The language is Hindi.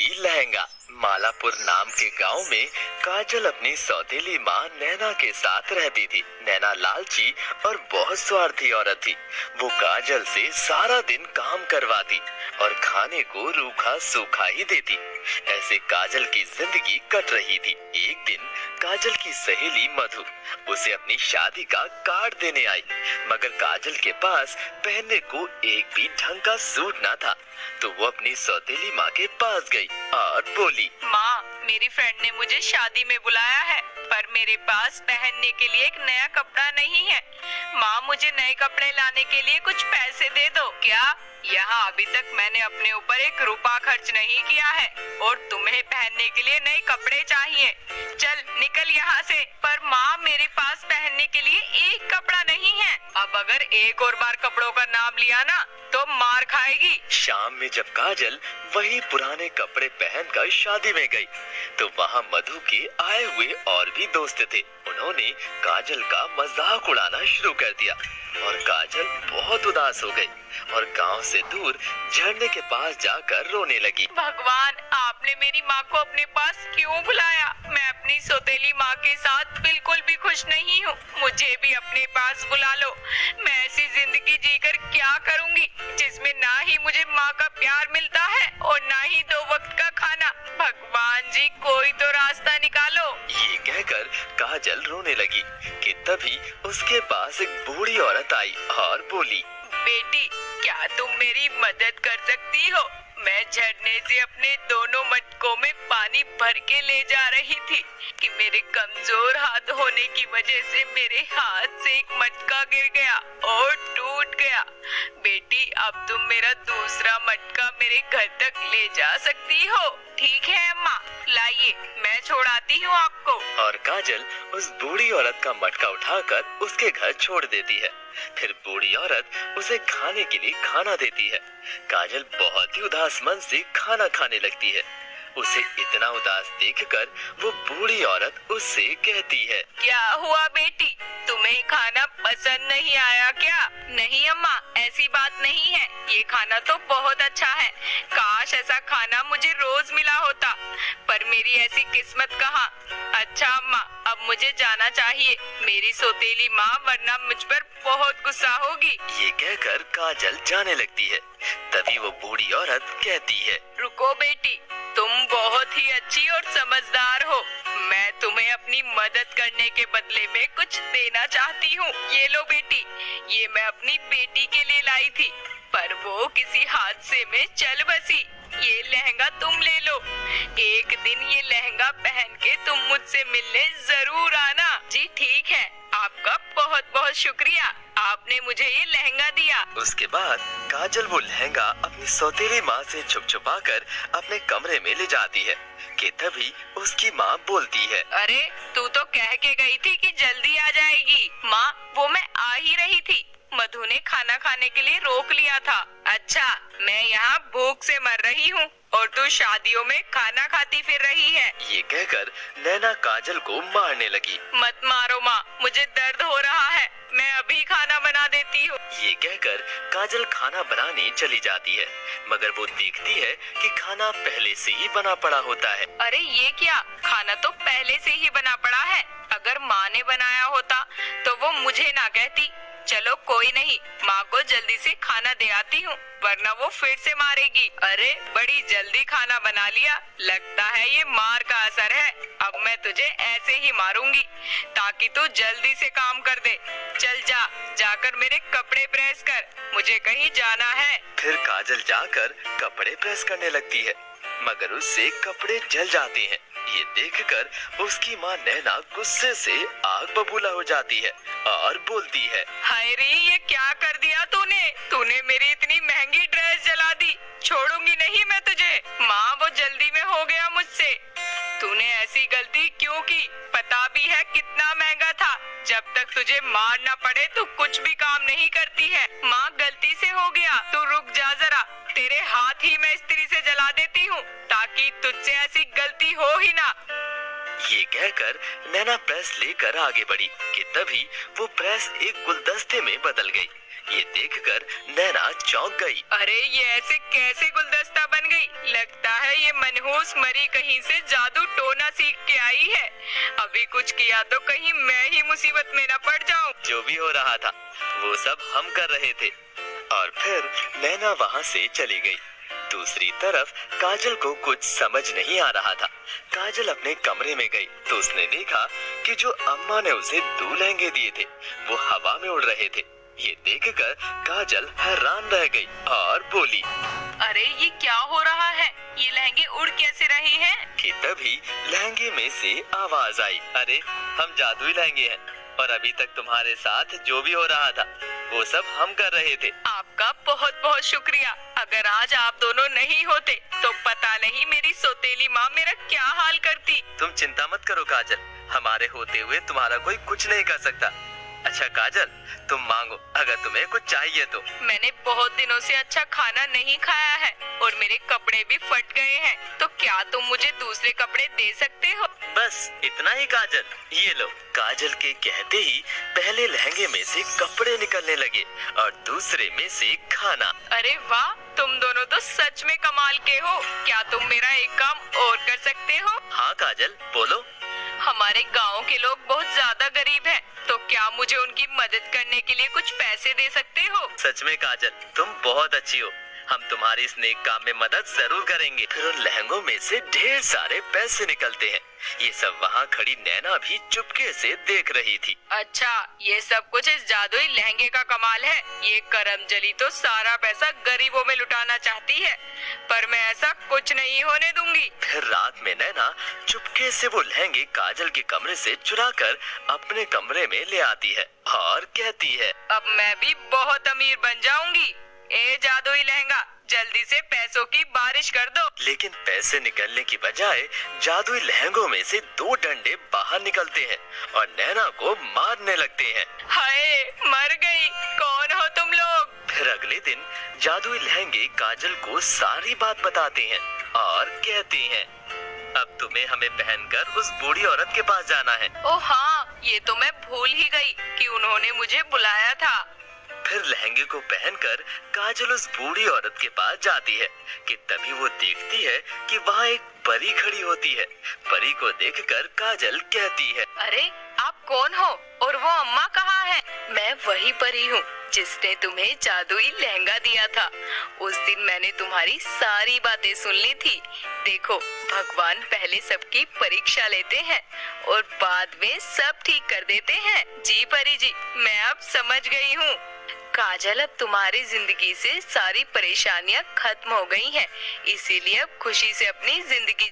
असली लहंगा। मालापुर नाम के गांव में काजल अपनी सौतेली माँ नैना के साथ रहती थी। नैना लालची और बहुत स्वार्थी औरत थी। वो काजल से सारा दिन काम करवाती और खाने को रूखा सूखा ही देती। ऐसे काजल की जिंदगी कट रही थी। एक दिन काजल की सहेली मधु उसे अपनी शादी का कार्ड देने आई, मगर काजल के पास पहनने को एक भी ढंग का सूट न था। तो वो अपनी सौतेली माँ के पास गई और बोली, माँ, मेरी फ्रेंड ने मुझे शादी में बुलाया है, पर मेरे पास पहनने के लिए एक नया कपड़ा नहीं है। माँ, मुझे नए कपड़े लाने के लिए कुछ पैसे दे दो। क्या? यहाँ अभी तक मैंने अपने ऊपर एक रुपया खर्च नहीं किया है और तुम्हें पहनने के लिए नए कपड़े चाहिए। चल निकल यहाँ से। पर माँ, मेरे पास पहनने के लिए एक कपड़ा नहीं है। अब अगर एक और बार कपड़ों का नाम लिया ना तो मार खाएगी। शाम में जब काजल वही पुराने कपड़े पहनकर शादी में गई, तो वहाँ मधु के आए हुए और भी दोस्त थे। उन्होंने काजल का मजाक उड़ाना शुरू कर दिया और काजल बहुत उदास हो गई और गांव से दूर झरने के पास जाकर रोने लगी। भगवान, आपने मेरी माँ को अपने पास क्यों बुलाया? मैं अपनी सौतेली माँ के साथ बिल्कुल भी खुश नहीं हूँ। मुझे भी अपने पास बुला लो। मैं ऐसी जिंदगी जीकर क्या करूँगी जिसमें ना ही मुझे माँ का प्यार मिलता है और ना ही 2 वक्त का खाना। भगवान जी, कोई तो रास्ता निकालो। ये कहकर काजल रोने लगी कि तभी उसके पास एक बूढ़ी औरत आई और बोली, बेटी, क्या तुम मेरी मदद कर सकती हो? मैं झरने से अपने दोनों मटकों में पानी भर के ले जा रही थी कि मेरे कमजोर हाथ होने की वजह से मेरे हाथ से एक मटका गिर गया और टूट गया। बेटी, अब तुम मेरा दूसरा मटका मेरे घर तक ले जा सकती हो। ठीक है अम्मा, लाइए, मैं छोड़ाती हूँ आपको। और काजल उस बूढ़ी औरत का मटका उठाकर उसके घर छोड़ देती है। फिर बूढ़ी औरत उसे खाने के लिए खाना देती है। काजल बहुत ही उदास मन से खाना खाने लगती है। उसे इतना उदास देखकर वो बूढ़ी औरत उससे कहती है, क्या हुआ बेटी, तुम्हें खाना पसंद नहीं आया क्या? नहीं अम्मा, ऐसी बात नहीं है। ये खाना तो बहुत अच्छा है। काश ऐसा खाना मुझे रोज मिला होता, पर मेरी ऐसी किस्मत कहाँ। अच्छा अम्मा, अब मुझे जाना चाहिए। मेरी सौतेली माँ वरना मुझ पर बहुत गुस्सा होगी। ये कहकर काजल जाने लगती है। तभी वो बूढ़ी औरत कहती है, रुको बेटी, तुम बहुत ही अच्छी और समझदार हो। मैं तुम्हें अपनी मदद करने के बदले में कुछ देना चाहती हूँ। ये लो बेटी, ये मैं अपनी बेटी के लिए लाई थी, पर वो किसी हादसे में चल बसी। ये लहंगा तुम ले लो। एक दिन ये लहंगा पहन के तुम मुझसे मिलने जरूर आना। जी ठीक है, आपका बहुत बहुत शुक्रिया, आपने मुझे ये लहंगा दिया। उसके बाद काजल वो लहंगा अपनी सौतेली माँ से छुपा कर अपने कमरे में ले जाती है कि तभी उसकी माँ बोलती है, अरे तू तो कह के गई थी कि जल्दी आ जाएगी। माँ, वो मैं आ ही रही थी। मधु ने खाना खाने के लिए रोक लिया था। अच्छा, मैं यहाँ भूख से मर रही हूँ और तू शादियों में खाना खाती फिर रही है। ये कहकर नैना काजल को मारने लगी। मत मारो माँ, मुझे दर्द हो रहा है। मैं अभी खाना बना देती हूँ। ये कहकर काजल खाना बनाने चली जाती है, मगर वो देखती है कि खाना पहले से ही बना पड़ा होता है। अरे ये क्या, खाना तो पहले से ही बना पड़ा है। अगर माँ ने बनाया होता तो वो मुझे ना कहती। चलो कोई नहीं, माँ को जल्दी से खाना दे आती हूँ, वरना वो फिर से मारेगी। अरे बड़ी जल्दी खाना बना लिया, लगता है ये मार का असर है। अब मैं तुझे ऐसे ही मारूंगी ताकि तू जल्दी से काम कर दे। चल जा, जाकर मेरे कपड़े प्रेस कर, मुझे कहीं जाना है। फिर काजल जाकर कपड़े प्रेस करने लगती है, मगर उससे कपड़े जल जाते हैं। ये देखकर उसकी माँ नैना गुस्से से आग बबूला हो जाती है और बोलती है, हाय रे, ये क्या कर दिया तूने? तूने मेरी इतनी महंगी ड्रेस जला दी। छोड़ूंगी नहीं मैं तुझे। माँ, वो जल्दी में हो गया मुझसे। तूने ऐसी गलती क्यों की? पता भी है कितना महंगा था। जब तक तुझे मार ना पड़े तू कुछ भी काम नहीं करती है। माँ, गलती से हो गया, तू रुक जा जरा। तेरे हाथ ही मैं इस्त्री से जला देती हूँ ताकि तुझसे ऐसी गलती हो ही ना। ये कहकर नैना प्रेस लेकर आगे बढ़ी कि तभी वो प्रेस एक गुलदस्ते में बदल गई। ये देखकर नैना चौंक गई। अरे ये ऐसे कैसे गुलदस्ता बन गई? लगता है ये मनहूस मरी कहीं से जादू टोना सीख के आई है। अभी कुछ किया तो कहीं मैं ही मुसीबत में न पड़ जाऊं। जो भी हो रहा था वो सब हम कर रहे थे। और फिर नैना वहाँ से चली गई। दूसरी तरफ काजल को कुछ समझ नहीं आ रहा था। काजल अपने कमरे में गई तो उसने देखा कि जो अम्मा ने उसे 2 लहंगे दिए थे वो हवा में उड़ रहे थे। ये देखकर काजल हैरान रह गई और बोली, अरे ये क्या हो रहा है? ये लहंगे उड़ कैसे रहे हैं? कि तभी लहंगे में से आवाज आई, अरे हम जादुई लहंगे हैं और अभी तक तुम्हारे साथ जो भी हो रहा था वो सब हम कर रहे थे। आपका बहुत बहुत शुक्रिया। अगर आज आप दोनों नहीं होते तो पता नहीं मेरी सौतेली माँ मेरा क्या हाल करती। तुम चिंता मत करो काजल, हमारे होते हुए तुम्हारा कोई कुछ नहीं कर सकता। अच्छा काजल, तुम मांगो अगर तुम्हें कुछ चाहिए तो। मैंने बहुत दिनों से अच्छा खाना नहीं खाया है और मेरे कपड़े भी फट गए हैं, तो क्या तुम मुझे दूसरे कपड़े दे सकते हो? बस इतना ही काजल, ये लो। काजल के कहते ही पहले लहंगे में से कपड़े निकलने लगे और दूसरे में से खाना। अरे वाह, तुम दोनों तो सच में कमाल के हो। क्या तुम मेरा एक काम और कर सकते हो? हाँ काजल, बोलो। हमारे गांव के लोग बहुत ज्यादा गरीब हैं, तो क्या मुझे उनकी मदद करने के लिए कुछ पैसे दे सकते हो? सच में काजल, तुम बहुत अच्छी हो। हम तुम्हारी इस नेक काम में मदद जरूर करेंगे। फिर उन लहंगों में से ढेर सारे पैसे निकलते हैं। ये सब वहाँ खड़ी नैना भी चुपके से देख रही थी। अच्छा, ये सब कुछ इस जादुई लहंगे का कमाल है। ये करमजली तो सारा पैसा गरीबों में लुटाना चाहती है, पर मैं ऐसा कुछ नहीं होने दूंगी। फिर रात में नैना चुपके से वो लहंगे काजल के कमरे से चुराकर अपने कमरे में ले आती है और कहती है, अब मैं भी बहुत अमीर बन जाऊंगी। ए जादुई लहंगा, जल्दी से पैसों की बारिश कर दो। लेकिन पैसे निकलने की बजाय जादुई लहंगों में से 2 डंडे बाहर निकलते हैं और नैना को मारने लगते हैं। हाय, मर गई। कौन हो तुम लोग? फिर अगले दिन जादुई लहंगे काजल को सारी बात बताते हैं और कहते हैं, अब तुम्हें हमें पहनकर उस बूढ़ी औरत के पास जाना है। ओ हाँ, ये तो मैं भूल ही गई कि उन्होंने मुझे बुलाया था। फिर लहंगे को पहनकर काजल उस बूढ़ी औरत के पास जाती है कि तभी वो देखती है कि वहाँ एक परी खड़ी होती है। परी को देखकर काजल कहती है, अरे आप कौन हो और वो अम्मा कहाँ है? मैं वही परी हूँ जिसने तुम्हें जादुई लहंगा दिया था। उस दिन मैंने तुम्हारी सारी बातें सुन ली थी। देखो, भगवान पहले सबकी परीक्षा लेते हैं और बाद में सब ठीक कर देते हैं। जी परी जी, मैं अब समझ गई हूँ। काजल, अब तुम्हारी जिंदगी से सारी परेशानियाँ खत्म हो गई हैं, इसीलिए अब खुशी से अपनी जिंदगी